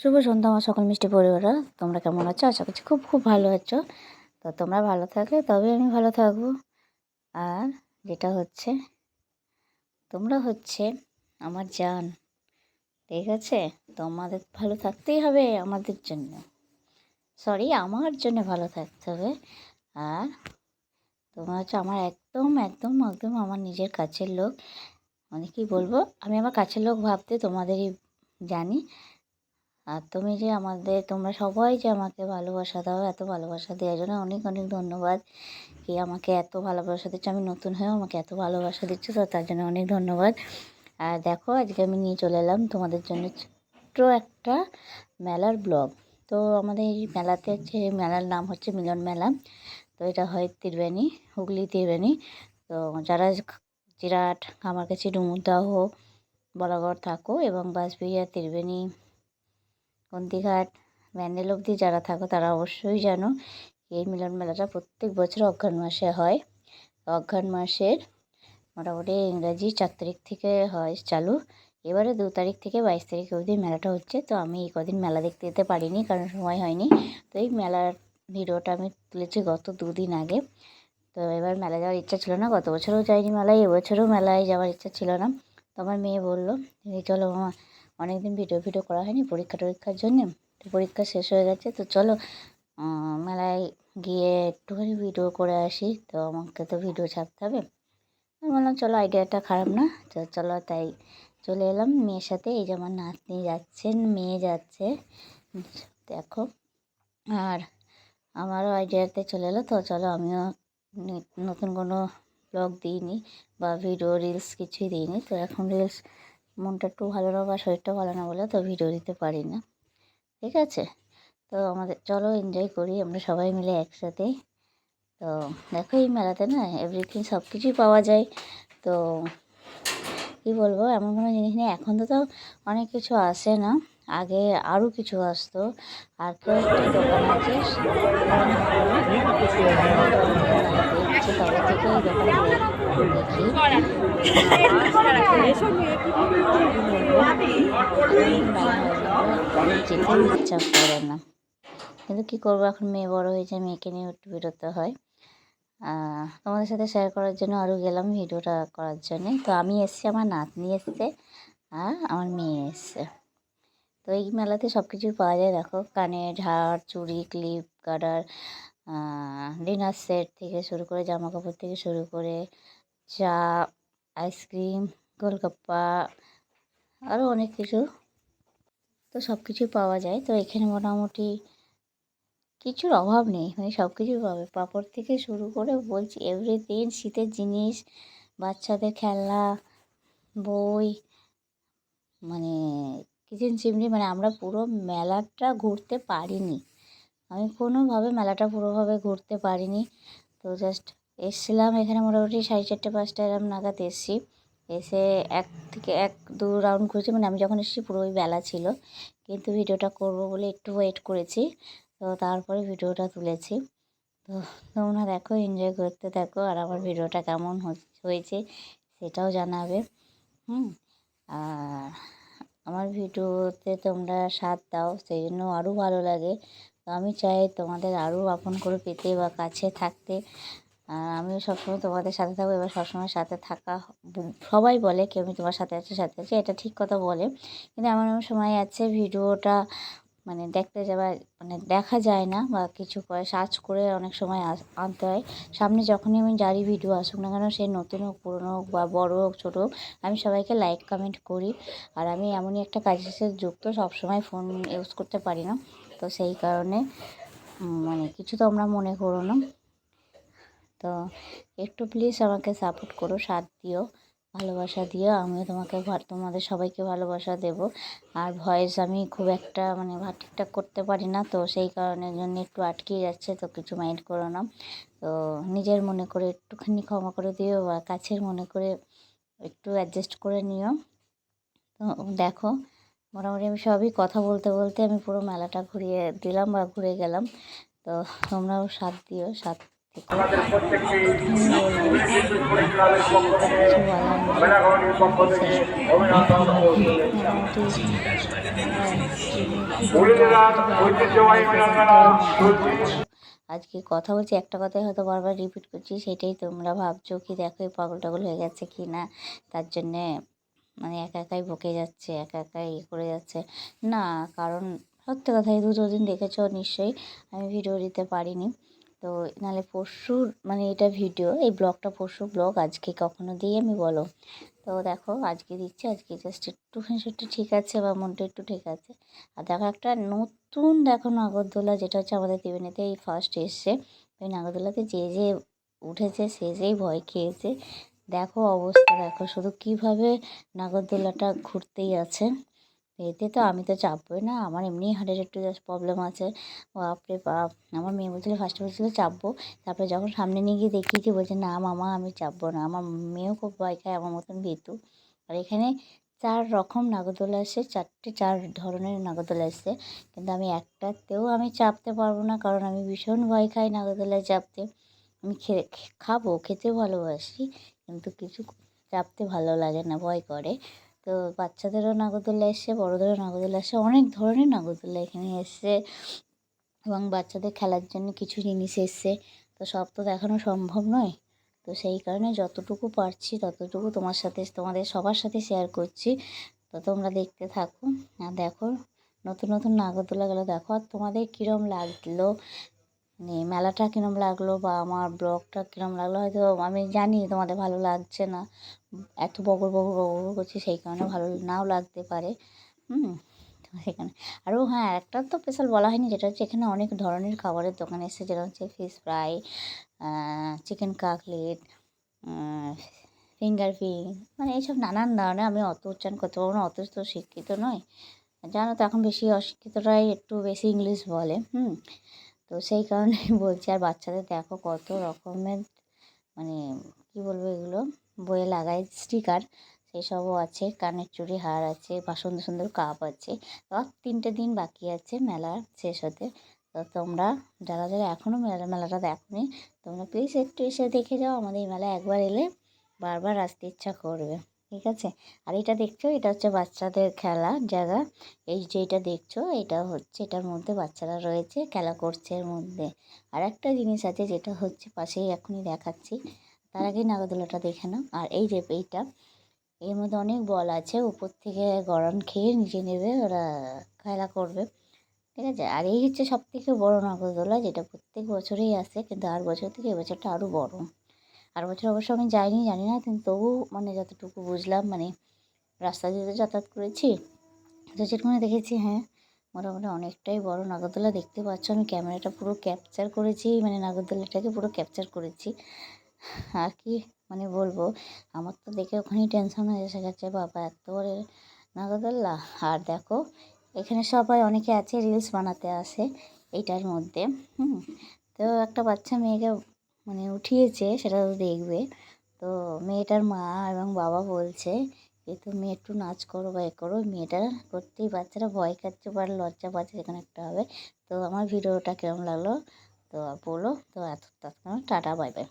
শুভ সন্ধ্যা আমার সকল মিষ্টি পরিবাররা, তোমরা কেমন আছো? আশা করছি খুব খুব ভালো আছো। তো তোমরা ভালো থাকলে তবে আমি ভালো থাকবো। আর যেটা হচ্ছে, তোমরা হচ্ছে আমার জান, ঠিক আছে? তোমাদের ভালো থাকতেই হবে আমাদের জন্য, আমার জন্য ভালো থাকতে হবে। আর তোমরা হচ্ছে আমার একদম একদম একদম আমার নিজের কাছের লোক। মানে কি বলবো, আমি আমার কাছের লোক ভাবতে তোমাদেরই জানি। আর তুমি যে তোমরা সবাই যে আমাকে ভালোবাসা দাও, এত ভালোবাসা দেওয়ার জন্য অনেক অনেক ধন্যবাদ। কি আমাকে এত ভালোবাসা দিচ্ছ, আমি নতুন হয়েও আমাকে এত ভালোবাসা দিচ্ছ, তো তার জন্য অনেক ধন্যবাদ। আর দেখো, আজকে আমি নিয়ে চলে এলাম তোমাদের জন্য ছোট্ট একটা মেলার ব্লগ। তো আমাদের এই মেলাতে হচ্ছে, মেলার নাম হচ্ছে মিলন মেলা। তো এটা হয় ত্রিবেণী, হুগলি ত্রিবেণী। তো যারা জিরাট, কামারকাছি, ডুমুরদহ, বলাগড় থাকো এবং বাঁশবেড়িয়া, ত্রিবেণী, কন্তিঘাট, ব্যান্ডেল অবধি যারা থাকো তারা অবশ্যই জানো এই মিলন মেলাটা প্রত্যেক বছর অঘ্রাণ মাসে হয়। অঘ্রাণ মাসের মোটামুটি ইংরাজি 4 তারিখ থেকে হয় চালু। এবারে 2 তারিখ থেকে 22 তারিখ অবধি মেলাটা হচ্ছে। তো আমি এই কদিন মেলা দেখতে যেতে পারিনি, কারণ সময় হয়নি। তো এই মেলার ভিডিওটা আমি তুলেছি গত 2 দিন আগে। তো এবার মেলা যাওয়ার ইচ্ছা ছিল না, গত বছরও যাইনি মেলায়, এবছরও মেলায় যাওয়ার ইচ্ছা ছিল না। তো আমার মেয়ে বললো, চলো মামা, অনেকদিন ভিডিও করা হয়নি পরীক্ষার জন্যে, তো পরীক্ষা শেষ হয়ে গেছে, তো চলো মেলায় গিয়ে একটুখানি ভিডিও করে আসি। তো আমাকে তো ভিডিও ছাড়তে হবে। আমি বললাম চলো, আইডিয়াটা খারাপ না, তো চলো তাই চলে এলাম মেয়ের সাথে। এই যে আমার নাতনি যাচ্ছেন, মেয়ে যাচ্ছে, দেখো। আর আমারও আইডিয়াতে চলে এলো, তো চলো আমিও নতুন কোনো ব্লগ দিইনি বা ভিডিও রিলস কিছুই দিইনি। তো এখন রিলস মনটা একটু ভালো না বা শরীরটা ভালো না বলে তো ভিডিও দিতে পারি না, ঠিক আছে? তো আমাদের চলো এনজয় করি আমরা সবাই মিলে একসাথে। তো দেখো, এই মেলাতে না এভরিথিং সব কিছুই পাওয়া যায়। তো কী বলবো, এমন কোনো জিনিস নেই এখন তো তাও অনেক কিছু আসে না, আগে আরও কিছু আসতো। আর কেউ একটা দোকান আছে, দেখছি তবে থেকে এই দোকানে দেখি যেতেই ইচ্ছা করে না, কিন্তু কী করবো, এখন মেয়ে বড় হয়েছে, মেয়েকে নিয়ে একটু বেরোতে হয়। তোমাদের সাথে শেয়ার করার জন্য আরও গেলাম ভিডিওটা করার জন্যে। তো আমি এসছি, আমার নাতনি এসছে, আর আমার মেয়ে এসছে। তো এই মেলাতে সব কিছুই পাওয়া যায়। দেখো, কানের হার, চুড়ি, ক্লিপ, গার্ডার, ডিনার সেট থেকে শুরু করে, জামা কাপড় থেকে শুরু করে, চা, আইসক্রিম, গোলগাপ্পা, আরও অনেক কিছু। তো সব কিছুই পাওয়া যায়। তো এখানে মোটামুটি কিছুর অভাব নেই, মানে সব কিছুই পাবে, পাঁপড় থেকে শুরু করে বলছি এভরিথিং, শীতের জিনিস, বাচ্চাদের খেলনা, বই, মানে কিচেন চিমনি, মানে আমরা পুরো মেলাটা ঘুরতে পারিনি, আমি কোনোভাবে মেলাটা পুরোভাবে ঘুরতে পারিনি। তো জাস্ট এসছিলাম এখানে মোটামুটি 4:30-5টা এরম নাগাদ এসছি। এসে 1 থেকে 2 রাউন্ড ঘুরেছি, মানে আমি যখন এসেছি পুরো ওই বেলা ছিল, কিন্তু ভিডিওটা করব বলে একটু ওয়েট করেছি। তো তারপরে ভিডিওটা তুলেছি। তো তোমরা দেখো, এনজয় করতে থাকো, আর আমার ভিডিওটা কেমন হয়েছে সেটাও জানাবে। আর আমার ভিডিওতে তোমরা সাথ দাও, সেই জন্য আরও ভালো লাগে। তো আমি চাই তোমাদের আরও আপন করে পেতে বা কাছে থাকতে। আমিও সবসময় তোমাদের সাথে থাকবো। এবার সবসময় সাথে থাকা, সবাই বলে কি আমি তোমার সাথে আছি, এটা ঠিক কথা বলে, কিন্তু এমন এমন সময় আছে ভিডিওটা মানে দেখতে যাওয়া, মানে দেখা যায় না, বা কিছু করে সার্চ করে অনেক সময় আনতে হয় সামনে। যখনই আমি যারই ভিডিও আসুক না কেন, সে নতুন হোক, পুরনো হোক, বা বড় হোক, ছোটো হোক, আমি সবাইকে লাইক কমেন্ট করি। আর আমি এমনই একটা কাজের সাথে যুক্ত, সবসময় ফোন ইউজ করতে পারি না, তো সেই কারণে মানে কিছু তোমরা মনে করো না। তো একটু প্লিজ আমাকে সাপোর্ট করো, সাথ দিও, ভালোবাসা দিও। আমিও তোমাদের সবাইকে ভালোবাসা দেব। আর ভয়েস আমি খুব একটা মানে ঠিকঠাক করতে পারি না, তো সেই কারণের জন্য একটু আটকে যাচ্ছে, তো কিছু মাইন্ড করো না। তো নিজের মনে করে একটুখানি ক্ষমা করে দিও, বা কাছের মনে করে একটু অ্যাডজাস্ট করে নিও। তো দেখো, মোটামুটি আমি সবই কথা বলতে বলতে আমি পুরো মেলাটা ঘুরিয়ে দিলাম বা ঘুরে গেলাম। তো তোমরাও সাথ দিও, সাথ আমাদের প্রত্যেকটি কিছু বলার নেই। মোটামুটি হলুদিরার ঐতিহ্যবাহী মিলন মেলা চলছে। আজকে কথা বলছি একটা কথাই হয়তো বারবার রিপিট করছি, সেটাই তোমরা ভাবছো কি দেখো এই পাগল টাগল হয়ে গেছে কি না, তার জন্যে মানে একা একাই বকে যাচ্ছে, একা একাই করে যাচ্ছে। না, কারণ সত্যি কথাই দুটো দিন দেখেছো নিশ্চয়ই আমি ভিডিও দিতে পারিনি। তো নাহলে পরশুর মানে এটা ভিডিও, এই ব্লগটা পরশু ব্লগ, আজকে কখনো দিই আমি বলো? তো দেখো আজকে দিচ্ছি, আজকে জাস্ট একটুখানি একটু ঠিক আছে বা মনটা একটু ঠিক আছে। আর দেখো একটা নতুন দেখো নাগরদোলা, যেটা হচ্ছে আমাদের ত্রিবেণীতে এই ফার্স্ট এসছে। ওই নাগরদোলাতে যে উঠেছে সে যেই ভয় খেয়েছে। দেখো অবস্থা দেখো শুধু কীভাবে নাগরদোলাটা ঘুরতেই আছে। এতে তো আমি তো চাপবই না, আমার এমনিই হার্টের একটু জাস্ট প্রবলেম আছে। বাপরে বাপ, আমার মেয়ে বলছিল ফার্স্টে বলছিল চাপবো, তারপরে যখন সামনে নিয়ে গিয়ে দেখিয়েছি বলছে না মামা আমি চাপবো না। আমার মেয়েও খুব ভয় খায়, আমার মতন ভীতু। আর এখানে 4 রকম নাগরদোলা এসছে, 4 ধরনের নাগরদোলা এসছে, কিন্তু আমি একটাতেও আমি চাপতে পারবো না, কারণ আমি ভীষণ ভয় খাই নাগরদোলায় চাপতে। আমি খাবো, খেতেও ভালোবাসি, কিন্তু কিছু চাপতে ভালো লাগে না, ভয় করে। তো বাচ্চাদেরও নাগরদোলা এসছে, বড়োদেরও নাগরদোলা এসছে, অনেক ধরনের নাগরদোলা এখানে এসছে, এবং বাচ্চাদের খেলার জন্য কিছু জিনিস এসছে। তো সব তো দেখানো সম্ভব নয়, তো সেই কারণে যতটুকু পারছি ততটুকু তোমার সাথে, তোমাদের সবার সাথে শেয়ার করছি। তো তোমরা দেখতে থাকো আর দেখো নতুন নতুন নাগরদোলাগুলো দেখো, আর তোমাদের কীরম লাগলো, মানে মেলাটা কীরম লাগলো বা আমার ব্লগটা কীরম লাগলো, হয়তো আমি জানি তোমাদের ভালো লাগছে না, এত বকর বকর বকর বকর করছি সেই কারণে ভালো নাও লাগতে পারে। তো সেখানে আরও হ্যাঁ একটা তো স্পেশাল বলা হয়নি, যেটা হচ্ছে এখানে অনেক ধরনের খাবারের দোকান এসেছে, যেটা হচ্ছে ফিশ ফ্রাই, চিকেন কাকলেট, ফিঙ্গার মানে এইসব নানান ধরনের, আমি অত উচ্চারণ করতে পারবো না, অত তো শিক্ষিত নয়, জানো তো এখন বেশি অশিক্ষিতরাই একটু বেশি ইংলিশ বলে। তো সেই কারণেই বলছি। আর বাচ্চাদের দেখো কত রকমের মানে কী বলবো এগুলো বইয়ে লাগায় স্টিকার, সেই সবও আছে, কানের চুড়ি হার আছে বা সুন্দর সুন্দর কাপ আছে। তো আর 3টে দিন বাকি আছে মেলা শেষ হতে। তো তোমরা যারা যারা এখনও মেলাটা দেখোনি, তোমরা প্লিজ একটু এসে দেখে যাও, আমাদের এই মেলায় একবার এলে বারবার আসতে ইচ্ছা করবে, ঠিক আছে? আর এটা দেখছো, এটা হচ্ছে বাচ্চাদের খেলার জায়গা। এই যে এটা দেখছো, এটা হচ্ছে এটার মধ্যে বাচ্চারা রয়েছে, খেলা করছে এর মধ্যে। আর একটা জিনিস আছে যেটা হচ্ছে পাশেই এখনই দেখাচ্ছি, তার আগেই নাগরদোলাটা দেখে নাও। আর এই যে এইটা, এর মধ্যে অনেক বল আছে, উপর থেকে গড়ান খেয়ে নিচে নেবে, ওরা খেলা করবে, ঠিক আছে? আর এই হচ্ছে সবথেকে বড় নাগরদোলা, যেটা প্রত্যেক বছরেই আসে, কিন্তু আর বছর থেকে এবছরটা আরও বড়। আর বছর অবশ্য আমি যাইনি, জানি না, কিন্তু তবু মানে যতটুকু বুঝলাম, মানে রাস্তা দিয়ে তো যাতায়াত করেছি, তো যেটুকুনি দেখেছি, হ্যাঁ মোটামুটি অনেকটাই বড় নাগরদোলা। দেখতে পাচ্ছ আমি ক্যামেরাটা পুরো ক্যাপচার করেছি, মানে নাগরদোলাটাকে পুরো ক্যাপচার করেছি। আর কি মানে বলবো, আমার তো দেখে ওখানেই টেনশন হয়ে এসে গেছে, বাবা এত বড় নাগরদোল্লা। আর দেখো এখানে সবাই অনেকে আছে রিলস বানাতে আসে এইটার মধ্যে। তো একটা বাচ্চা মেয়েকে মানে উঠিয়েছে, সেটা তো দেখবে। তো মেয়েটার মা এবং বাবা বলছে যে তুমি একটু নাচ করো বা এ করো, মেয়েটা করতেই বাচ্চারা ভয় খাচ্ছে বা লজ্জা পাচ্ছে, যেখানে একটা হবে। তো আমার ভিডিওটা কেমন লাগলো তো বলো, তো এত তৎক্ষণাৎ টাটা বাই বাই।